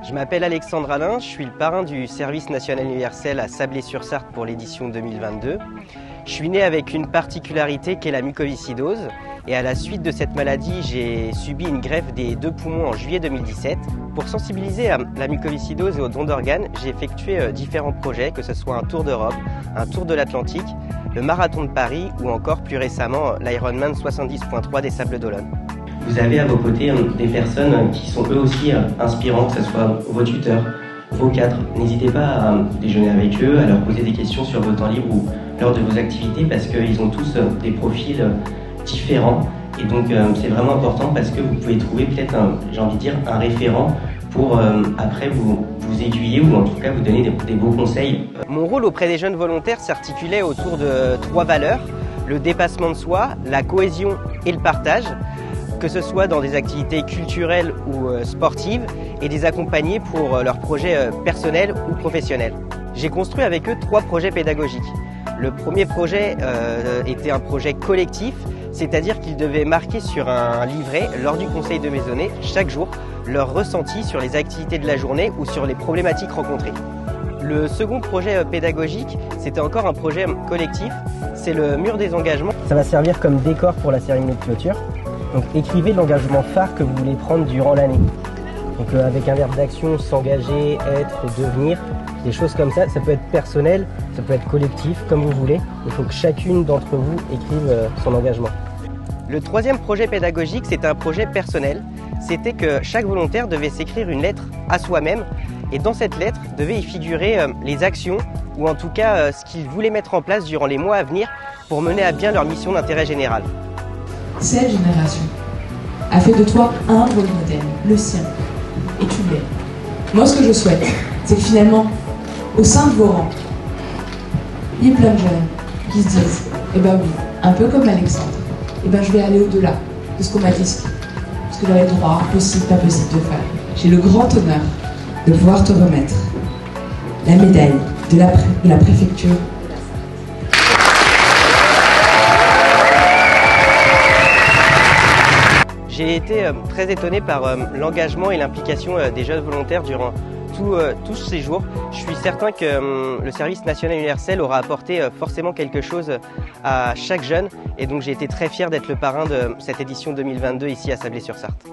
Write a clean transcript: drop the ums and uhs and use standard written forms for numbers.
Je m'appelle Alexandre Alain, je suis le parrain du service national universel à Sablé-sur-Sarthe pour l'édition 2022. Je suis né avec une particularité qui est la mucoviscidose et à la suite de cette maladie, j'ai subi une greffe des 2 poumons en juillet 2017. Pour sensibiliser à la mucoviscidose et aux dons d'organes, j'ai effectué différents projets, que ce soit un tour d'Europe, un tour de l'Atlantique, le marathon de Paris ou encore plus récemment l'Ironman 70.3 des Sables d'Olonne. Vous avez à vos côtés des personnes qui sont eux aussi inspirants, que ce soit vos tuteurs, vos cadres. N'hésitez pas à déjeuner avec eux, à leur poser des questions sur vos temps libres ou lors de vos activités parce qu'ils ont tous des profils différents. Et donc c'est vraiment important parce que vous pouvez trouver peut-être, j'ai envie de dire, un référent pour après vous aiguiller ou en tout cas vous donner des beaux conseils. Mon rôle auprès des jeunes volontaires s'articulait autour de 3 valeurs, le dépassement de soi, la cohésion et le partage, que ce soit dans des activités culturelles ou sportives et les accompagner pour leurs projets personnels ou professionnels. J'ai construit avec eux 3 projets pédagogiques. Le premier projet était un projet collectif, c'est-à-dire qu'ils devaient marquer sur un livret lors du conseil de maisonnée chaque jour leur ressenti sur les activités de la journée ou sur les problématiques rencontrées. Le second projet pédagogique, c'était encore un projet collectif, c'est le mur des engagements. Ça va servir comme décor pour la cérémonie de clôture. Donc écrivez l'engagement phare que vous voulez prendre durant l'année. Donc avec un verbe d'action, s'engager, être, devenir, des choses comme ça. Ça peut être personnel, ça peut être collectif, comme vous voulez. Il faut que chacune d'entre vous écrive son engagement. Le troisième projet pédagogique, c'était un projet personnel. C'était que chaque volontaire devait s'écrire une lettre à soi-même. Et dans cette lettre, devait y figurer les actions ou en tout cas ce qu'ils voulaient mettre en place durant les mois à venir pour mener à bien leur mission d'intérêt général. Cette génération a fait de toi un rôle modèle, le sien, et tu l'es. Moi, ce que je souhaite, c'est que finalement, au sein de vos rangs, il y ait plein de jeunes qui se disent « Eh ben oui, un peu comme Alexandre, eh ben je vais aller au-delà de ce qu'on m'a dit, ce que j'avais le droit, possible, pas possible de faire. J'ai le grand honneur de pouvoir te remettre la médaille de la préfecture. » J'ai été très étonné par l'engagement et l'implication des jeunes volontaires durant tous ces jours. Je suis certain que le service national universel aura apporté forcément quelque chose à chaque jeune et donc j'ai été très fier d'être le parrain de cette édition 2022 ici à Sablé-sur-Sarthe.